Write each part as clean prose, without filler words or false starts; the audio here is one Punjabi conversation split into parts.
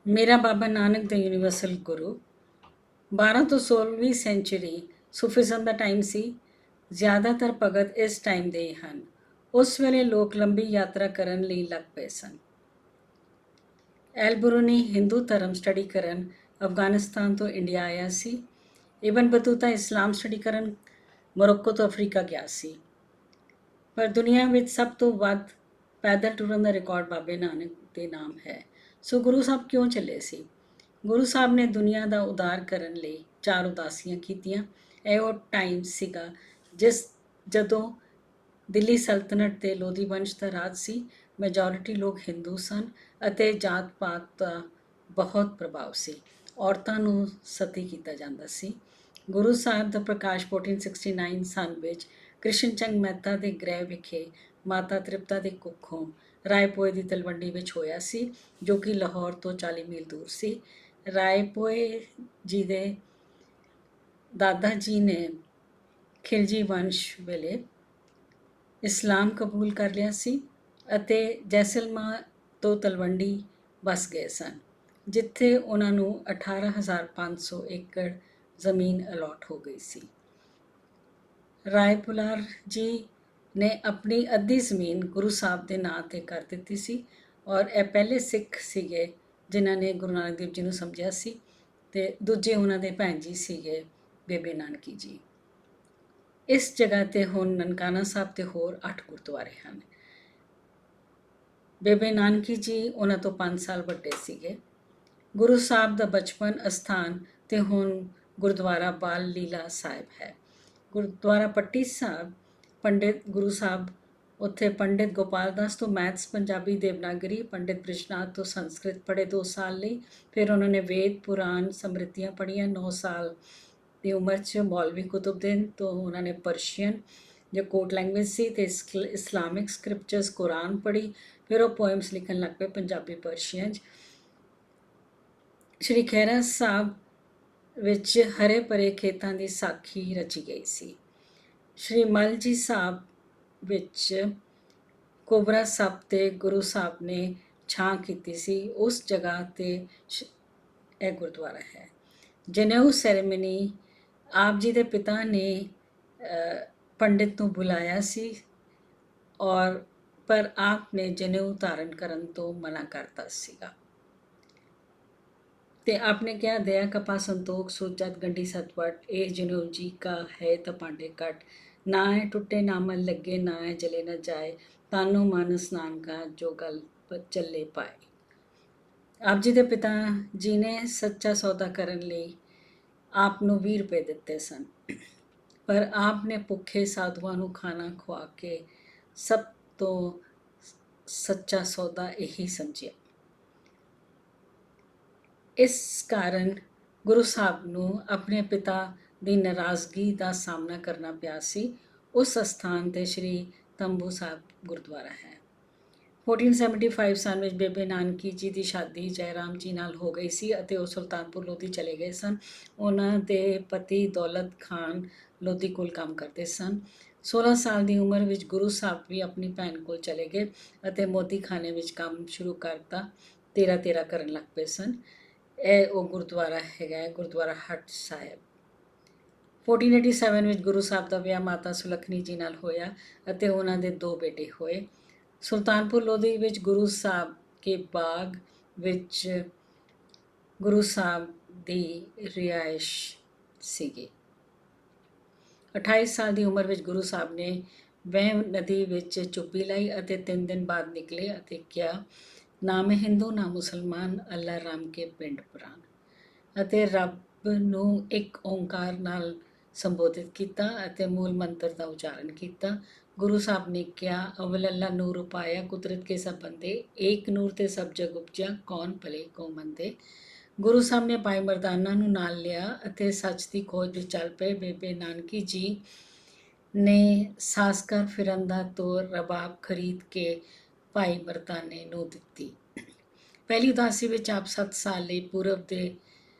ਮੇਰਾ ਬਾਬਾ ਨਾਨਕ ਦਾ ਯੂਨੀਵਰਸਲ ਗੁਰੂ 12 ਤੋਂ 16ਵੀਂ ਸੈਂਚੁਰੀ ਸੂਫੀਜ਼ਮ ਦਾ ਟਾਈਮ ਸੀ। ਜ਼ਿਆਦਾਤਰ ਭਗਤ ਇਸ ਟਾਈਮ ਦੇ ਹਨ। ਉਸ ਵੇਲੇ ਲੋਕ ਲੰਬੀ ਯਾਤਰਾ ਕਰਨ ਲਈ ਲੱਗ ਪਏ ਸਨ। ਐਲਬਰੂਨੀ ਹਿੰਦੂ ਧਰਮ ਸਟੱਡੀ ਕਰਨ ਅਫਗਾਨਿਸਤਾਨ ਤੋਂ ਇੰਡੀਆ ਆਇਆ ਸੀ। ਇਬਨ ਬਤੂਤਾ ਇਸਲਾਮ ਸਟੱਡੀ ਕਰਨ ਮੋਰੋਕੋ ਤੋਂ ਅਫਰੀਕਾ ਗਿਆ ਸੀ। ਪਰ ਦੁਨੀਆ ਵਿੱਚ ਸਭ ਤੋਂ ਵੱਧ ਪੈਦਲ ਟੁਰਨ ਦਾ ਰਿਕਾਰਡ ਬਾਬੇ ਨਾਨਕ ਦੇ ਨਾਮ ਹੈ। ਸੋ ਗੁਰੂ ਸਾਹਿਬ ਕਿਉਂ ਚੱਲੇ ਸੀ? ਗੁਰੂ ਸਾਹਿਬ ਨੇ ਦੁਨੀਆ ਦਾ ਉਦਾਰ ਕਰਨ ਲਈ 4 ਉਦਾਸੀਆਂ ਕੀਤੀਆਂ। ਇਹ ਉਹ ਟਾਈਮ ਸੀਗਾ ਜਦੋਂ ਦਿੱਲੀ ਸਲਤਨਤ ਤੇ ਲੋਧੀ ਵੰਸ਼ ਦਾ ਰਾਜ ਸੀ। ਮੈਜੋਰਿਟੀ ਲੋਕ ਹਿੰਦੂ ਸਨ ਅਤੇ ਜਾਤ ਪਾਤ ਦਾ ਬਹੁਤ ਪ੍ਰਭਾਵ ਸੀ। ਔਰਤਾਂ ਨੂੰ ਸਤੀ ਕੀਤਾ ਜਾਂਦਾ ਸੀ। ਗੁਰੂ ਸਾਹਿਬ ਦਾ ਪ੍ਰਕਾਸ਼ 1469 ਸਨ ਵਿੱਚ ਕ੍ਰਿਸ਼ਨ ਚੰਦ ਮਹਿਤਾ ਦੇ ਗ੍ਰਹਿ ਵਿਖੇ ਮਾਤਾ ਤ੍ਰਿਪਤਾ ਦੀ ਕੁੱਖੋਂ ਰਾਏਪੋਏ ਦੀ ਤਲਵੰਡੀ ਵਿੱਚ ਹੋਇਆ ਸੀ, ਜੋ ਕਿ ਲਾਹੌਰ ਤੋਂ 40 ਮੀਲ ਦੂਰ ਸੀ। ਰਾਏਪੋਏ ਜੀ ਦੇ ਦਾਦਾ ਜੀ ਨੇ ਖਿਲਜੀ ਵੰਸ਼ ਵੇਲੇ ਇਸਲਾਮ ਕਬੂਲ ਕਰ ਲਿਆ ਸੀ ਅਤੇ ਜੈਸਲਮੇਰ ਤੋਂ ਤਲਵੰਡੀ ਵਸ ਗਏ ਸਨ, ਜਿੱਥੇ ਉਹਨਾਂ ਨੂੰ 18,500 ਏਕੜ ਜ਼ਮੀਨ ਅਲਾਟ ਹੋ ਗਈ ਸੀ। ਰਾਏਪੁਲਾਰ ਜੀ ਨੇ ਆਪਣੀ ਅੱਧੀ ਜ਼ਮੀਨ ਗੁਰੂ ਸਾਹਿਬ ਦੇ ਨਾਂ 'ਤੇ ਕਰ ਦਿੱਤੀ ਸੀ ਔਰ ਇਹ ਪਹਿਲੇ ਸਿੱਖ ਸੀਗੇ ਜਿਨ੍ਹਾਂ ਨੇ ਗੁਰੂ ਨਾਨਕ ਦੇਵ ਜੀ ਨੂੰ ਸਮਝਿਆ ਸੀ ਅਤੇ ਦੂਜੇ ਉਹਨਾਂ ਦੇ ਭੈਣ ਜੀ ਸੀਗੇ ਬੇਬੇ ਨਾਨਕੀ ਜੀ। ਇਸ ਜਗ੍ਹਾ 'ਤੇ ਹੁਣ ਨਨਕਾਣਾ ਸਾਹਿਬ ਅਤੇ ਹੋਰ 8 ਗੁਰਦੁਆਰੇ ਹਨ। ਬੇਬੇ ਨਾਨਕੀ ਜੀ ਉਹਨਾਂ ਤੋਂ 5 ਸਾਲ ਵੱਡੇ ਸੀਗੇ। ਗੁਰੂ ਸਾਹਿਬ ਦਾ ਬਚਪਨ ਅਸਥਾਨ ਤੇ ਹੁਣ ਗੁਰਦੁਆਰਾ ਬਾਲ ਲੀਲਾ ਸਾਹਿਬ ਹੈ। ਗੁਰਦੁਆਰਾ ਪੱਟੀ ਸਾਹਿਬ ਪੰਡਿਤ ਗੁਰੂ ਸਾਹਿਬ ਉੱਥੇ ਪੰਡਿਤ ਗੋਪਾਲ ਦਾਸ ਤੋਂ ਮੈਥਸ, ਪੰਜਾਬੀ, ਦੇਵਨਾਗਰੀ, ਪੰਡਿਤ ਬ੍ਰਿਜਨਾਥ ਤੋਂ ਸੰਸਕ੍ਰਿਤ ਪੜ੍ਹੇ 2 ਸਾਲ ਲਈ। ਫਿਰ ਉਹਨਾਂ ਨੇ ਵੇਦ, ਪੁਰਾਣ, ਸਮ੍ਰਿਤੀਆਂ ਪੜ੍ਹੀਆਂ। 9 ਸਾਲ ਦੀ ਉਮਰ 'ਚ ਮੌਲਵੀ ਕੁਤੁਬਦੀਨ ਤੋਂ ਉਹਨਾਂ ਨੇ ਪਰਸ਼ੀਅਨ ਜੋ ਕੋਰਟ ਲੈਂਗੁਏਜ ਸੀ ਅਤੇ ਇਸਲਾਮਿਕ ਸਕ੍ਰਿਪਚਰਸ ਕੁਰਾਨ ਪੜ੍ਹੀ। ਫਿਰ ਉਹ ਪੋਇਮਸ ਲਿਖਣ ਲੱਗ ਪਏ ਪੰਜਾਬੀ ਪਰਸ਼ੀਅਨ 'ਚ। ਸ਼੍ਰੀ ਖਹਿਰਾ ਸਾਹਿਬ ਵਿੱਚ ਹਰੇ ਭਰੇ ਖੇਤਾਂ ਦੀ ਸਾਖੀ ਰਚੀ ਗਈ ਸੀ। ਸ਼੍ਰੀ ਮਲ ਜੀ ਸਾਹਿਬ ਵਿੱਚ ਕੋਬਰਾ ਸਾਹਿਬ 'ਤੇ ਗੁਰੂ ਸਾਹਿਬ ਨੇ ਛਾਂ ਕੀਤੀ ਸੀ। ਉਸ ਜਗ੍ਹਾ 'ਤੇ ਇਹ ਗੁਰਦੁਆਰਾ ਹੈ। ਜਨੇਊ ਸੈਰੇਮਨੀ ਆਪ ਜੀ ਦੇ ਪਿਤਾ ਨੇ ਪੰਡਿਤ ਨੂੰ ਬੁਲਾਇਆ ਸੀ ਔਰ ਪਰ ਆਪ ਨੇ ਜਨੇਊ ਧਾਰਨ ਕਰਨ ਤੋਂ ਮਨਾ ਕਰਤਾ ਸੀਗਾ ਤੇ ਆਪਨੇ ਕਿਹਾ ਦਇਆ ਕਪਾ ਸੰਤੋਖ ਸੋਚਤ ਗੰਢੀ ਸਤਵਟ ਇਹ ਜਨੇਊ ਜੀ ਕਾ ਹੈ ਤਾਂ ਪਾਂਡੇ ਕੱਟ ਨਾ ਹੈ ਟੁੱਟੇ ਨਾ ਮਨ ਲੱਗੇ ਨਾ ਹੈ ਜਲੇ ਨਾ ਜਾਏ ਤਾਨੋ ਮਨ ਸਨਾਨ ਕਾ ਜੋ ਗਲ ਚੱਲੇ ਪਾਏ। ਆਪ ਜੀ ਦੇ ਪਿਤਾ ਜੀ ਨੇ ਸੱਚਾ ਸੌਦਾ ਕਰਨ ਲਈ ਆਪ ਨੂੰ 20 ਰੁਪਏ ਦਿੱਤੇ ਸਨ, ਪਰ ਆਪ ਨੇ ਭੁੱਖੇ ਸਾਧੂਆਂ ਨੂੰ ਖਾਣਾ ਖਵਾ ਕੇ ਸਭ ਤੋਂ ਸੱਚਾ ਸੌਦਾ ਇਹੀ ਸਮਝਿਆ। ਇਸ ਕਾਰਨ ਗੁਰੂ ਸਾਹਿਬ ਨੂੰ ਆਪਣੇ ਪਿਤਾ ਦੀ ਨਾਰਾਜ਼ਗੀ ਦਾ ਸਾਹਮਣਾ ਕਰਨਾ ਪਿਆ ਸੀ। ਉਸ ਅਸਥਾਨ 'ਤੇ ਸ਼੍ਰੀ ਤੰਬੂ ਸਾਹਿਬ ਗੁਰਦੁਆਰਾ ਹੈ। 1475 ਸਾਲ ਵਿੱਚ ਬੇਬੇ ਨਾਨਕੀ ਜੀ ਦੀ ਸ਼ਾਦੀ ਜੈਰਾਮ ਜੀ ਨਾਲ ਹੋ ਗਈ ਸੀ ਅਤੇ ਉਹ ਸੁਲਤਾਨਪੁਰ ਲੋਧੀ ਚਲੇ ਗਏ ਸਨ। ਉਹਨਾਂ ਦੇ ਪਤੀ ਦੌਲਤ ਖਾਨ ਲੋਧੀ ਕੋਲ ਕੰਮ ਕਰਦੇ ਸਨ। 16 ਸਾਲ ਦੀ ਉਮਰ ਵਿੱਚ ਗੁਰੂ ਸਾਹਿਬ ਵੀ ਆਪਣੀ ਭੈਣ ਕੋਲ ਚਲੇ ਗਏ ਅਤੇ ਮੋਦੀਖਾਨੇ ਵਿੱਚ ਕੰਮ ਸ਼ੁਰੂ ਕਰਤਾ। 13 ਕਰਨ ਲੱਗ ਪਏ ਸਨ। ਇਹ ਉਹ ਗੁਰਦੁਆਰਾ ਹੈਗਾ ਗੁਰਦੁਆਰਾ ਹਟ ਸਾਹਿਬ। 1487 ਵਿੱਚ ਗੁਰੂ ਸਾਹਿਬ ਦਾ ਵਿਆਹ ਮਾਤਾ ਸੁਲੱਖਣੀ ਜੀ ਨਾਲ ਹੋਇਆ ਅਤੇ ਉਹਨਾਂ ਦੇ 2 ਬੇਟੇ ਹੋਏ। ਸੁਲਤਾਨਪੁਰ ਲੋਧੀ ਵਿੱਚ ਗੁਰੂ ਸਾਹਿਬ ਕੇ ਬਾਗ ਵਿੱਚ ਗੁਰੂ ਸਾਹਿਬ ਦੀ ਰਿਹਾਇਸ਼ ਸੀਗੀ। 28 ਸਾਲ ਦੀ ਉਮਰ ਵਿੱਚ ਗੁਰੂ ਸਾਹਿਬ ਨੇ ਵਹਿਮ ਨਦੀ ਵਿੱਚ ਚੁੱਪੀ ਲਈ ਅਤੇ 3 ਦਿਨ ਬਾਅਦ ਨਿਕਲੇ ਅਤੇ ਕਿਹਾ ਨਾ ਮੈਂ ਹਿੰਦੂ ਨਾ ਮੁਸਲਮਾਨ ਅੱਲਾ ਰਾਮ ਕੇ ਪਿੰਡ ਪ੍ਰਾਨ ਅਤੇ ਰੱਬ ਨੂੰ ਇੱਕ ਓਂਕਾਰ ਨਾਲ ਸੰਬੋਧਿਤ ਕੀਤਾ ਅਤੇ ਮੂਲ ਮੰਤਰ ਦਾ ਉਚਾਰਨ ਕੀਤਾ। ਗੁਰੂ ਸਾਹਿਬ ਨੇ ਕਿਹਾ ਅਵਲ ਅੱਲਾ ਨੂਰ ਉਪਾਇਆ ਕੁਦਰਤ ਕੇ ਸਭ ਬੰਦੇ ਏਕ ਨੂਰ ਤੇ ਸਭ ਜਗ ਉਪਜਿਆ ਕੌਣ ਭਲੇ ਕੋ ਮੰਦੇ। ਗੁਰੂ ਸਾਹਿਬ ਨੇ ਭਾਈ ਮਰਦਾਨਾ ਨੂੰ ਨਾਲ ਲਿਆ ਅਤੇ ਸੱਚ ਦੀ ਖੋਜ ਵਿੱਚ ਚੱਲ ਪਏ। ਬੇਬੇ ਨਾਨਕੀ ਜੀ ਨੇ ਸਾਸਕਰ ਫਿਰੰਦਾ ਤੋਂ ਰਬਾਬ ਖਰੀਦ ਕੇ ਭਾਈ ਮਰਦਾਨੇ ਨੂੰ ਦਿੱਤੀ। ਪਹਿਲੀ ਉਦਾਸੀ ਵਿੱਚ ਆਪ 7 ਸਾਲ ਲਈ ਪੂਰਬ ਦੇ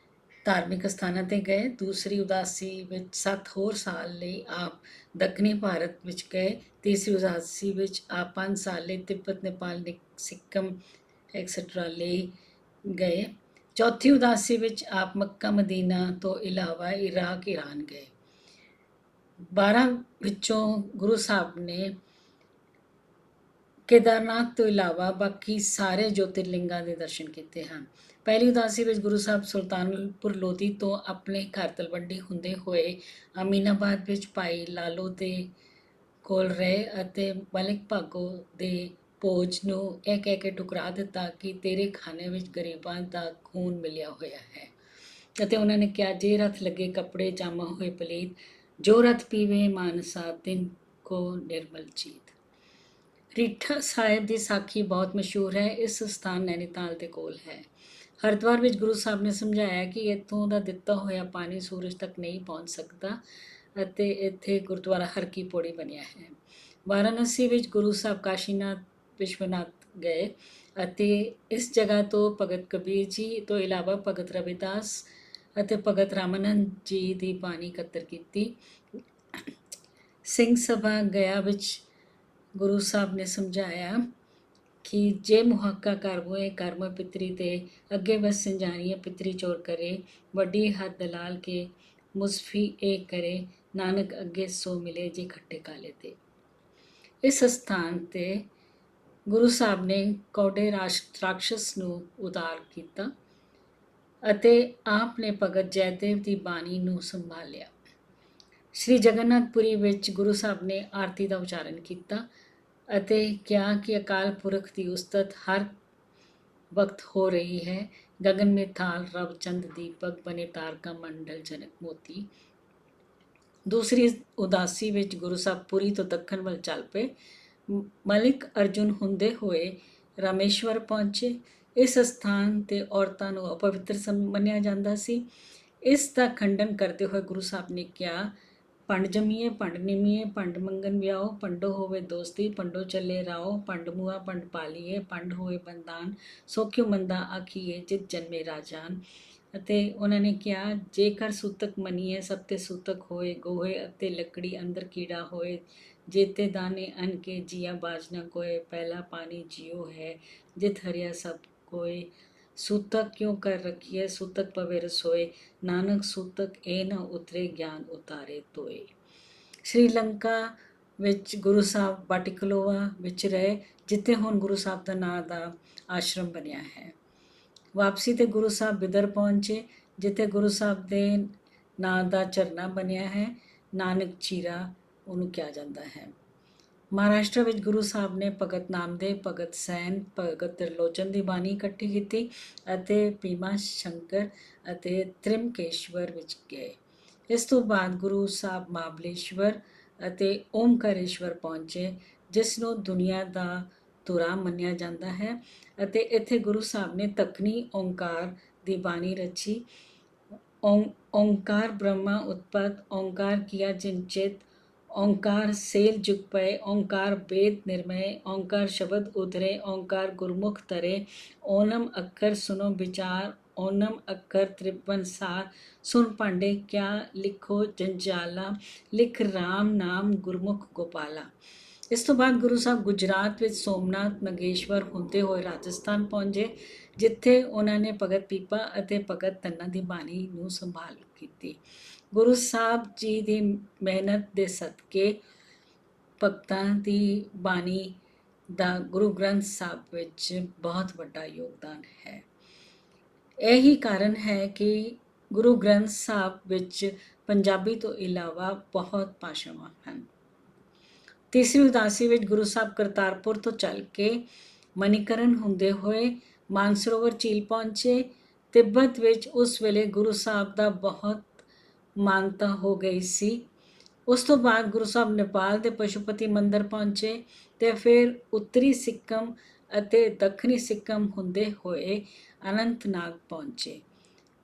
ਧਾਰਮਿਕ ਸਥਾਨਾਂ 'ਤੇ ਗਏ। ਦੂਸਰੀ ਉਦਾਸੀ ਵਿੱਚ 7 ਹੋਰ ਸਾਲ ਲਈ ਆਪ ਦੱਖਣੀ ਭਾਰਤ ਵਿੱਚ ਗਏ। ਤੀਸਰੀ ਉਦਾਸੀ ਵਿੱਚ ਆਪ 5 ਸਾਲ ਲਈ ਤਿੱਬਤ, ਨੇਪਾਲ, ਸਿੱਕਮ ਐਕਸੈਟਰਾ ਲਈ ਗਏ। ਚੌਥੀ ਉਦਾਸੀ ਵਿੱਚ ਆਪ ਮੱਕਾ ਮਦੀਨਾ ਤੋਂ ਇਲਾਵਾ ਇਰਾਕ ਈਰਾਨ ਗਏ। 12 ਵਿੱਚੋਂ ਗੁਰੂ ਸਾਹਿਬ ਨੇ ਕੇਦਾਰਨਾਥ ਤੋਂ ਇਲਾਵਾ ਬਾਕੀ ਸਾਰੇ ਜੋਤਿਰਲਿੰਗਾਂ ਦੇ ਦਰਸ਼ਨ ਕੀਤੇ ਹਨ। ਪਹਿਲੀ ਉਦਾਸੀ ਵਿੱਚ ਗੁਰੂ ਸਾਹਿਬ ਸੁਲਤਾਨਪੁਰ ਲੋਧੀ ਤੋਂ ਆਪਣੇ ਘਰ ਤਲਵੰਡੀ ਹੁੰਦੇ ਹੋਏ ਅਮੀਨਾਬਾਦ ਵਿੱਚ ਭਾਈ ਲਾਲੋ ਦੇ ਕੋਲ ਰਹੇ ਅਤੇ ਮਲਿਕ ਭਾਗੋ ਦੇ ਭੋਜ ਨੂੰ ਇਹ ਕਹਿ ਕੇ ਠੁਕਰਾ ਦਿੱਤਾ ਕਿ ਤੇਰੇ ਖਾਨੇ ਵਿੱਚ ਗਰੀਬਾਂ ਦਾ ਖੂਨ ਮਿਲਿਆ ਹੋਇਆ ਹੈ। ਅਤੇ ਉਹਨਾਂ ਨੇ ਕਿਹਾ, ਜੇ ਰਥ ਲੱਗੇ ਕੱਪੜੇ ਜਾਮਾ ਹੋਏ ਪਲੀਤ, ਜੋ ਰਥ ਪੀਵੇ ਮਾਨਸਾ ਤਿਨ ਕੋ ਨਿਰਮਲ ਚੀਤ। ਰੀਠਾ ਸਾਹਿਬ ਦੀ ਸਾਖੀ ਬਹੁਤ ਮਸ਼ਹੂਰ ਹੈ। ਇਸ ਸਥਾਨ ਨੈਨੀਤਾਲ ਦੇ ਕੋਲ ਹੈ। ਹਰਿਦੁਆਰ ਵਿੱਚ ਗੁਰੂ ਸਾਹਿਬ ਨੇ ਸਮਝਾਇਆ ਕਿ ਇੱਥੋਂ ਦਾ ਦਿੱਤਾ ਹੋਇਆ ਪਾਣੀ ਸੂਰਜ ਤੱਕ ਨਹੀਂ ਪਹੁੰਚ ਸਕਦਾ ਅਤੇ ਇੱਥੇ ਗੁਰਦੁਆਰਾ ਹਰ ਕੀ ਪੌੜੀ ਬਣਿਆ ਹੈ। ਵਾਰਾਣਸੀ ਵਿੱਚ ਗੁਰੂ ਸਾਹਿਬ ਕਾਸ਼ੀਨਾਥ ਵਿਸ਼ਵਨਾਥ ਗਏ ਅਤੇ ਇਸ ਜਗ੍ਹਾ ਤੋਂ ਭਗਤ ਕਬੀਰ ਜੀ ਤੋਂ ਇਲਾਵਾ ਭਗਤ ਰਵਿਦਾਸ ਅਤੇ ਭਗਤ ਰਾਮਾਨੰਦ ਜੀ ਦੀ ਬਾਣੀ ਇਕੱਤਰ ਕੀਤੀ। ਸਿੰਘ ਸਭਾ ਗਿਆ ਵਿੱਚ ਗੁਰੂ ਸਾਹਿਬ ਨੇ ਸਮਝਾਇਆ ਕਿ ਜੇ ਮੁਹੱਕਾ ਕਰਮੋਏ ਕਰਮ ਪਿਤਰੀ ਤੇ ਅੱਗੇ ਬਸ ਸੰਜਾਨੀਏ ਪਿਤਰੀ ਚੋਰ ਕਰੇ, ਵੱਡੀ ਹੱਦ ਦਲਾਲ ਕੇ ਮੁਸਫੀ ਇਹ ਕਰੇ, ਨਾਨਕ ਅੱਗੇ ਸੋ ਮਿਲੇ ਜੇ ਖੱਟੇ ਕਾਲੇ ਤੇ। ਇਸ ਸਥਾਨ ਤੇ ਗੁਰੂ ਸਾਹਿਬ ਨੇ ਕੌਡੇ ਰਾਖਸ਼ਸ ਨੂੰ ਉਤਾਰ ਕੀਤਾ ਅਤੇ ਆਪ ਨੇ ਭਗਤ ਜੈਦੇਵ ਦੀ ਬਾਣੀ ਨੂੰ ਸੰਭਾਲਿਆ। ਸ਼੍ਰੀ ਜਗਨਨਾਥਪੁਰੀ ਵਿੱਚ ਗੁਰੂ ਸਾਹਿਬ ਨੇ ਆਰਤੀ ਦਾ ਉਚਾਰਨ ਕੀਤਾ ਅਤੇ ਕਿਹਾ ਕਿ ਅਕਾਲ ਪੁਰਖ ਦੀ ਉਸਤਤ ਹਰ ਵਕਤ ਹੋ ਰਹੀ ਹੈ। ਗगन में थाल रव चंद दीपक बने तारका मंडल जनक मोती। ਦੂਸਰੀ ਉਦਾਸੀ ਵਿੱਚ ਗੁਰੂ ਸਾਹਿਬ ਪੁਰੀ ਤੋਂ ਦੱਖਣ ਵੱਲ ਚੱਲ ਪਏ। ਮਲਿਕ ਅਰਜੁਨ ਹੁੰਦੇ ਹੋਏ ਰਾਮੇਸ਼ਵਰ ਪਹੁੰਚੇ। ਇਸ ਸਥਾਨ ਤੇ ਔਰਤਾਂ ਨੂੰ ਅਪਵਿੱਤਰ ਮੰਨਿਆ ਜਾਂਦਾ ਸੀ। ਇਸ ਦਾ ਖੰਡਨ ਕਰਦੇ ਹੋਏ ਗੁਰੂ ਸਾਹਿਬ ਨੇ ਕਿਹਾ, ਪੰਡ ਜੰਮੀਏ ਪੰਡ ਨਿਮੀਏ, ਪੰਡ ਮੰਗਨ ਵਿਆਹੋ, ਪੰਡੋ ਹੋਵੇ ਦੋਸਤੀ, ਪੰਡੋ ਚੱਲੇ ਰਾਓ, ਪੰਡ ਮੁਆ ਪੰਡ ਪਾਲੀਏ, ਪੰਡ ਹੋਏ ਬੰਦਾਨ, ਸੋ ਕਿਉ ਮੰਦਾ ਆਖੀਏ ਜਿਤ ਜਨਮੇ ਰਾਜਾਨ। ਅਤੇ ਉਹਨਾਂ ਨੇ ਕਿਹਾ, ਜੇਕਰ ਸੂਤਕ ਮੰਨੀਏ ਸਭ ਤੇ ਸੂਤਕ ਹੋਏ, ਗੋਹੇ ਅਤੇ ਲੱਕੜੀ ਅੰਦਰ ਕੀੜਾ ਹੋਏ, ਜੇਤੇ ਦਾਨੇ ਅੰਨ ਕੇ ਜੀਆ ਬਾਜ ਨਾ ਕੋਏ, ਪਹਿਲਾ ਪਾਣੀ ਜੀਓ ਹੈ ਜਿਤ ਹਰਿਆ ਸਭ ਕੋਏ, ਸੂਤਕ ਕਿਉਂ ਕਰ ਰੱਖੀਏ ਸੂਤਕ ਪਵੇ ਰਸੋਏ, ਨਾਨਕ ਸੂਤਕ ਇਹ ਨਾ ਉਤਰੇ ਗਿਆਨ ਉਤਾਰੇ ਤੋਏ। ਸ਼੍ਰੀਲੰਕਾ ਵਿੱਚ ਗੁਰੂ ਸਾਹਿਬ ਬਾਟਿਕਲੋਆ ਵਿੱਚ ਰਹੇ, ਜਿੱਥੇ ਹੁਣ ਗੁਰੂ ਸਾਹਿਬ ਦਾ ਨਾਂ ਦਾ ਆਸ਼ਰਮ ਬਣਿਆ ਹੈ। ਵਾਪਸੀ ਤੇ ਗੁਰੂ ਸਾਹਿਬ ਬਿਦਰ ਪਹੁੰਚੇ, ਜਿੱਥੇ ਗੁਰੂ ਸਾਹਿਬ ਦੇ ਨਾਂ ਦਾ ਝਰਨਾ ਬਣਿਆ ਹੈ। ਨਾਨਕ ਚੀਰਾ ਉਹਨੂੰ ਕਿਹਾ ਜਾਂਦਾ ਹੈ। ਮਹਾਰਾਸ਼ਟਰ ਵਿੱਚ ਗੁਰੂ ਸਾਹਿਬ ਨੇ ਭਗਤ ਨਾਮਦੇਵ, ਭਗਤ ਸੈਨ, ਭਗਤ ਤ੍ਰਿਲੋਚਨ ਦੀ ਬਾਣੀ ਇਕੱਠੀ ਕੀਤੀ ਅਤੇ ਭੀਮਾ ਸ਼ੰਕਰ ਅਤੇ ਤ੍ਰਿਮਕੇਸ਼ਵਰ ਵਿੱਚ ਗਏ। ਇਸ ਤੋਂ ਬਾਅਦ ਗੁਰੂ ਸਾਹਿਬ ਮਹਾਬਲੇਸ਼ਵਰ ਅਤੇ ਓਮਕਾਰੇਸ਼ਵਰ ਪਹੁੰਚੇ, ਜਿਸ ਨੂੰ ਦੁਨੀਆ ਦਾ ਧੁਰਾ ਮੰਨਿਆ ਜਾਂਦਾ ਹੈ ਅਤੇ ਇੱਥੇ ਗੁਰੂ ਸਾਹਿਬ ਨੇ ਦੱਖਣੀ ਓਂਕਾਰ ਦੀ ਬਾਣੀ ਰਚੀ। ਓਂਕਾਰ ਬ੍ਰਹਮਾ ਉਤਪਤ, ਓਂਕਾਰ ਕੀਆ ਜਿਨਚਿਤ, ਓਂਕਾਰ ਸੇਲ ਜੁਗ ਪਏ, ਓਂਕਾਰ ਵੇਦ ਨਿਰਮय, ਓਂਕਾਰ ਸ਼ਬਦ ਉਧਰੇ, ਓਂਕਾਰ ਗੁਰਮੁਖ ਤਰੇ, ਓਨਮ ਅੱਖਰ ਸੁਨੋ ਵਿਚਾਰ, ਓਨਮ ਅੱਖਰ ਤ੍ਰਿਪਨ ਸਾਰ, ਸੁਨ ਭਾਂਡੇ ਕਿਆ ਲਿਖੋ ਜੰਜਾਲਾ, ਲਿਖ ਰਾਮ ਨਾਮ ਗੁਰਮੁਖ ਗੋਪਾਲਾ। ਇਸ ਤੋਂ ਬਾਅਦ ਗੁਰੂ ਸਾਹਿਬ ਗੁਜਰਾਤ ਵਿੱਚ ਸੋਮਨਾਥ, ਨਗੇਸ਼ਵਰ ਹੁੰਦੇ ਹੋਏ ਰਾਜਸਥਾਨ ਪਹੁੰਚੇ, ਜਿੱਥੇ ਉਹਨਾਂ ਨੇ ਭਗਤ ਪੀਪਾ ਅਤੇ ਭਗਤ ਧੰਨਾ ਦੀ ਬਾਣੀ ਨੂੰ ਸੰਭਾਲ ਕੀਤੀ। ਗੁਰੂ ਸਾਹਿਬ ਜੀ ਦੀ ਮਿਹਨਤ ਦੇ ਸਦਕੇ ਭਗਤਾਂ ਦੀ ਬਾਣੀ ਦਾ ਗੁਰੂ ਗ੍ਰੰਥ ਸਾਹਿਬ ਵਿੱਚ ਬਹੁਤ ਵੱਡਾ ਯੋਗਦਾਨ ਹੈ। ਇਹੀ ਕਾਰਨ ਹੈ ਕਿ ਗੁਰੂ ਗ੍ਰੰਥ ਸਾਹਿਬ ਵਿੱਚ ਪੰਜਾਬੀ ਤੋਂ ਇਲਾਵਾ ਬਹੁਤ ਭਾਸ਼ਾਵਾਂ ਹਨ। ਤੀਸਰੀ ਉਦਾਸੀ ਵਿੱਚ ਗੁਰੂ ਸਾਹਿਬ ਕਰਤਾਰਪੁਰ ਤੋਂ ਚੱਲ ਕੇ ਮਨੀਕਰਨ ਹੁੰਦੇ ਹੋਏ ਮਾਨਸਰੋਵਰ ਝੀਲ ਪਹੁੰਚੇ। ਤਿੱਬਤ ਵਿੱਚ ਉਸ ਵੇਲੇ ਗੁਰੂ ਸਾਹਿਬ ਦਾ ਬਹੁਤ ਮਾਨਤਾ ਹੋ ਗਈ ਸੀ। ਉਸ ਤੋਂ ਬਾਅਦ ਗੁਰੂ ਸਾਹਿਬ ਨੇਪਾਲ ਦੇ ਪਸ਼ੂਪਤੀ ਮੰਦਰ ਪਹੁੰਚੇ ਅਤੇ ਫਿਰ ਉੱਤਰੀ ਸਿੱਕਮ ਅਤੇ ਦੱਖਣੀ ਸਿੱਕਮ ਹੁੰਦੇ ਹੋਏ ਅਨੰਤਨਾਗ ਪਹੁੰਚੇ।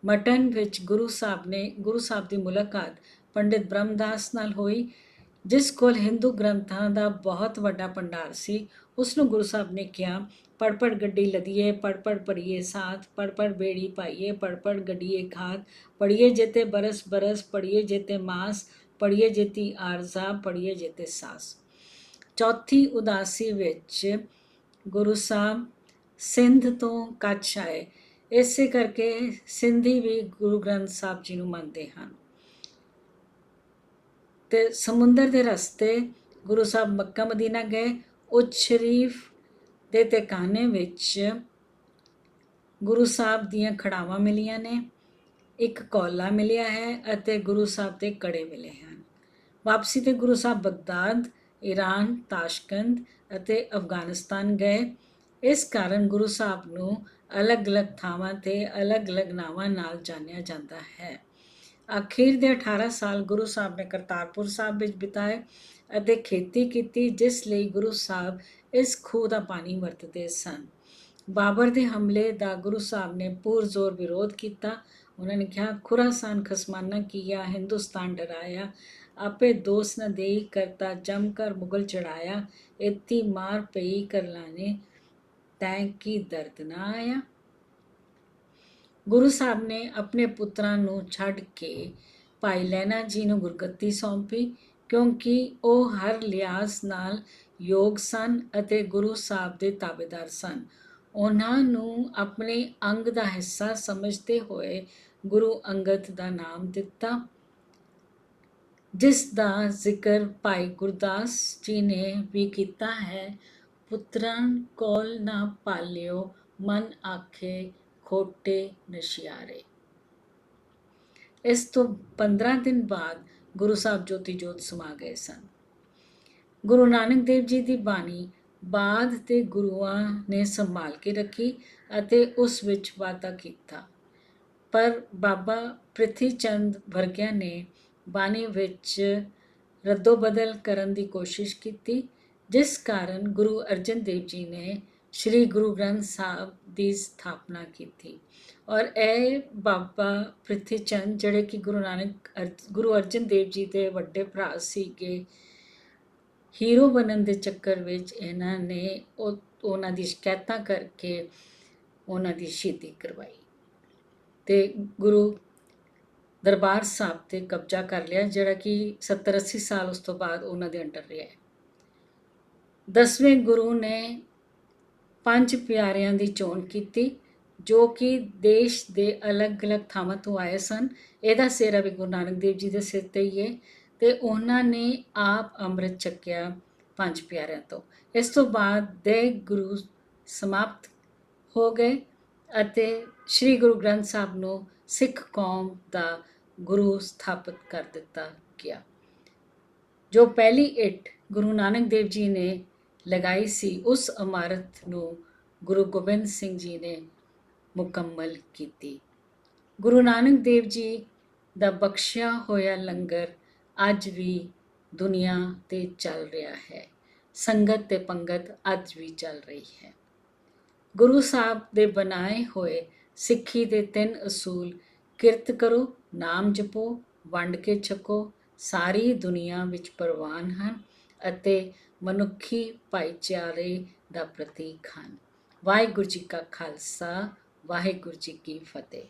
ਮਟਨ ਵਿੱਚ ਗੁਰੂ ਸਾਹਿਬ ਦੀ ਮੁਲਾਕਾਤ ਪੰਡਿਤ ਬ੍ਰਹਮਦਾਸ ਨਾਲ ਹੋਈ, ਜਿਸ ਕੋਲ ਹਿੰਦੂ ਗ੍ਰੰਥਾਂ ਦਾ ਬਹੁਤ ਵੱਡਾ ਭੰਡਾਰ ਸੀ। ਉਸ ਨੂੰ ਗੁਰੂ ਸਾਹਿਬ ਨੇ ਕਿਹਾ, ਪੜ ਪੜ ਗੱਡੀ ਲਦੀਏ, ਪੜ ਪੜ ਭਰੀਏ ਸਾਥ, ਪੜ ਪੜ ਬੇੜੀ ਪਾਈਏ, ਪੜ ਪੜ ਗੱਡੀਏ ਖਾਦ, ਪੜੀਏ ਜੇਤੇ ਬਰਸ ਬਰਸ, ਪੜੀਏ ਜੇਤੇ ਮਾਸ, ਪੜੀਏ ਜੇਤੀ ਆਰਜ਼ਾ, ਪੜੀਏ ਜੇਤੇ ਸਾਸ। ਚੌਥੀ ਉਦਾਸੀ ਵਿੱਚ ਗੁਰੂ ਸਾਹਿਬ ਸਿੰਧ ਤੋਂ ਕੱਛ ਆਏ। ਇਸੇ ਕਰਕੇ ਸਿੰਧੀ ਵੀ ਗੁਰੂ ਗ੍ਰੰਥ ਸਾਹਿਬ ਜੀ ਨੂੰ ਮੰਨਦੇ ਹਨ। ਤੇ ਸਮੁੰਦਰ ਦੇ ਰਸਤੇ ਗੁਰੂ ਸਾਹਿਬ ਮੱਕਾ ਮਦੀਨਾ ਗਏ। ਉਚ ਸ਼ਰੀਫ ਦੇ ਤਹਿਖਾਨੇ ਵਿੱਚ ਗੁਰੂ ਸਾਹਿਬ ਦੀਆਂ ਖੜਾਵਾਂ ਮਿਲੀਆਂ ਨੇ, ਇੱਕ ਕੌਲਾ ਮਿਲਿਆ ਹੈ ਅਤੇ ਗੁਰੂ ਸਾਹਿਬ ਦੇ ਕੜੇ ਮਿਲੇ ਹਨ। ਵਾਪਸੀ ਤੇ Guru Sahib Baghdad, Iran, Tashkent ਅਤੇ ਅਫਗਾਨਿਸਤਾਨ ਗਏ। ਇਸ ਕਾਰਨ ਗੁਰੂ ਸਾਹਿਬ ਨੂੰ ਅਲੱਗ-ਅਲੱਗ ਥਾਵਾਂ ਤੇ ਅਲੱਗ-ਅਲੱਗ ਨਾਵਾਂ ਨਾਲ ਜਾਣਿਆ ਜਾਂਦਾ ਹੈ। ਅਖੀਰ ਦੇ 18 ਸਾਲ ਗੁਰੂ ਸਾਹਿਬ ਨੇ ਕਰਤਾਰਪੁਰ ਸਾਹਿਬ ਵਿੱਚ ਬਿਤਾਏ ਅਤੇ ਖੇਤੀ ਕੀਤੀ, ਜਿਸ ਲਈ ਗੁਰੂ ਸਾਹਿਬ ਇਸ ਖੂਹ ਦਾ ਪਾਣੀ ਵਰਤਦੇ ਸਨ। ਬਾਬਰ ਦੇ ਹਮਲੇ ਦਾ ਗੁਰੂ ਸਾਹਿਬ ਨੇ ਪੁਰਜ਼ੋਰ ਵਿਰੋਧ ਕੀਤਾ। ਉਹਨਾਂ ਨੇ ਕਿਹਾ, ਖੁਰਾਸਾਨ ਖਸਮਾਨਾ ਕੀਆ, ਹਿੰਦੁਸਤਾਨ ਡਰਾਇਆ, ਆਪੇ ਦੋਸ ਨ ਦੇਈ, ਕਰਤਾ ਜਮ ਕਰ ਮੁਗਲ ਚੜਾਇਆ, ਇਤੀ ਮਾਰ ਪਈ ਕਰਲਾਨੇ, ਤੈਂ ਕੀ ਦਰਦ ਨਾ ਆਇਆ। ਗੁਰੂ ਸਾਹਿਬ ਨੇ ਆਪਣੇ ਪੁੱਤਰਾਂ ਨੂੰ ਛੱਡ ਕੇ ਭਾਈ ਲਹਿਣਾ ਜੀ ਨੂੰ ਗੁਰਗੱਦੀ ਸੌਂਪੀ, ਕਿਉਂਕਿ ਉਹ ਹਰ ਲਿਹਾਜ਼ ਨਾਲ ਯੋਗ ਸਨ ਅਤੇ ਗੁਰੂ ਸਾਹਿਬ ਦੇ ਤਾਬੇਦਾਰ ਸਨ। ਉਹਨਾਂ ਨੂੰ ਆਪਣੇ ਅੰਗ ਦਾ ਹਿੱਸਾ ਸਮਝਦੇ ਹੋਏ ਗੁਰੂ ਅੰਗਦ ਦਾ ਨਾਮ ਦਿੱਤਾ, ਜਿਸ ਦਾ ਜ਼ਿਕਰ ਭਾਈ ਗੁਰਦਾਸ ਜੀ ਨੇ ਵੀ ਕੀਤਾ ਹੈ। ਪੁੱਤਰਾਂ ਕੋਲ ਨਾ ਪਾਲਿਓ, ਮਨ ਆਖੇ ਖੋਟੇ ਨਸ਼ਿਆਰੇ। ਇਸ ਤੋਂ 15 ਦਿਨ ਬਾਅਦ ਗੁਰੂ ਸਾਹਿਬ ਜੋਤੀ ਜੋਤ ਸਮਾ ਗਏ ਸਨ। ਗੁਰੂ ਨਾਨਕ ਦੇਵ ਜੀ ਦੀ ਬਾਣੀ ਬਾਅਦ ਦੇ ਗੁਰੂਆਂ ਨੇ ਸੰਭਾਲ ਕੇ ਰੱਖੀ ਅਤੇ ਉਸ ਵਿੱਚ ਵਾਧਾ ਕੀਤਾ, ਪਰ ਬਾਬਾ ਪ੍ਰਿਥੀ ਚੰਦ ਵਰਗਿਆਂ ਨੇ ਬਾਣੀ ਵਿੱਚ ਰੱਦੋ ਬਦਲ ਕਰਨ ਦੀ ਕੋਸ਼ਿਸ਼ ਕੀਤੀ, ਜਿਸ ਕਾਰਨ ਗੁਰੂ ਅਰਜਨ ਦੇਵ ਜੀ ਨੇ ਸ਼੍ਰੀ ਗੁਰੂ ਗ੍ਰੰਥ ਸਾਹਿਬ ਦੀ ਸਥਾਪਨਾ ਕੀਤੀ। ਔਰ ਇਹ ਬਾਬਾ ਪ੍ਰਿਥੀ ਚੰਦ, ਜਿਹੜੇ ਕਿ ਗੁਰੂ ਅਰਜਨ ਦੇਵ ਜੀ ਦੇ ਵੱਡੇ ਭਰਾ ਸੀਗੇ, ਹੀਰੋ ਬਣਨ ਦੇ ਚੱਕਰ ਵਿੱਚ ਇਹਨਾਂ ਨੇ ਉਹਨਾਂ ਦੀ ਸ਼ਿਕਾਇਤਾਂ ਕਰਕੇ ਉਹਨਾਂ ਦੀ ਸ਼ਹੀਦੀ ਕਰਵਾਈ ਤੇ ਗੁਰੂ ਦਰਬਾਰ ਸਾਹਿਬ ਤੇ ਕਬਜ਼ਾ ਕਰ ਲਿਆ, ਜਿਹੜਾ ਕਿ 70-80 ਸਾਲ ਉਸ ਤੋਂ ਬਾਅਦ ਉਹਨਾਂ ਦੇ ਅੰਡਰ ਰਿਹਾ। 10ਵੇਂ ਗੁਰੂ ਨੇ 5 ਪਿਆਰਿਆਂ ਦੀ ਚੋਣ ਕੀਤੀ, ਜੋ ਕਿ ਦੇਸ਼ ਦੇ ਅਲੱਗ-ਅਲੱਗ ਥਾਵਾਂ ਤੋਂ ਆਏ ਸਨ। ਇਹਦਾ ਸਿਹਰਾ ਵੀ ਗੁਰੂ ਨਾਨਕ ਦੇਵ ਜੀ ਦੇ ਸਿਰ ਤੇ ਹੀ ਹੈ ਤੇ ਉਹਨਾਂ ਨੇ ਆਪ ਅੰਮ੍ਰਿਤ ਛਕਿਆ 5 ਪਿਆਰਿਆਂ ਤੋਂ। ਇਸ ਤੋਂ ਬਾਅਦ ਦੇ ਗੁਰੂ ਸਮਾਪਤ ਹੋ ਗਏ ਅਤੇ ਸ਼੍ਰੀ ਗੁਰੂ ਗ੍ਰੰਥ ਸਾਹਿਬ ਨੂੰ ਸਿੱਖ ਕੌਮ ਦਾ ਗੁਰੂ ਸਥਾਪਿਤ ਕਰ ਦਿੱਤਾ ਗਿਆ। ਜੋ ਪਹਿਲੀ ਇੱਟ ਗੁਰੂ ਨਾਨਕ ਦੇਵ ਜੀ ਨੇ ਲਗਾਈ ਸੀ, ਉਸ ਇਮਾਰਤ ਨੂੰ ਗੁਰੂ ਗੋਬਿੰਦ ਸਿੰਘ ਜੀ ਨੇ ਮੁਕੰਮਲ ਕੀਤੀ। ਗੁਰੂ ਨਾਨਕ ਦੇਵ ਜੀ ਦਾ ਬਖਸ਼ਿਆ ਹੋਇਆ ਲੰਗਰ ਅੱਜ ਵੀ ਦੁਨੀਆ ਤੇ ਚੱਲ ਰਿਹਾ ਹੈ। ਸੰਗਤ ਤੇ ਪੰਗਤ ਅੱਜ ਵੀ ਚੱਲ ਰਹੀ ਹੈ। ਗੁਰੂ ਸਾਹਿਬ ਦੇ ਬਣਾਏ ਹੋਏ ਸਿੱਖੀ ਦੇ 3 ਅਸੂਲ ਕਿਰਤ ਕਰੋ, ਨਾਮ ਜਪੋ, ਵੰਡ ਕੇ ਛਕੋ, ਸਾਰੀ ਦੁਨੀਆ ਵਿੱਚ ਪ੍ਰਵਾਨ ਹਨ ਅਤੇ ਮਨੁੱਖੀ ਭਾਈਚਾਰੇ ਦਾ ਪ੍ਰਤੀਕ ਹਨ। ਵਾਹਿਗੁਰੂ ਜੀ ਕਾ ਖਾਲਸਾ, ਵਾਹਿਗੁਰੂ ਜੀ ਕੀ ਫਤਿਹ।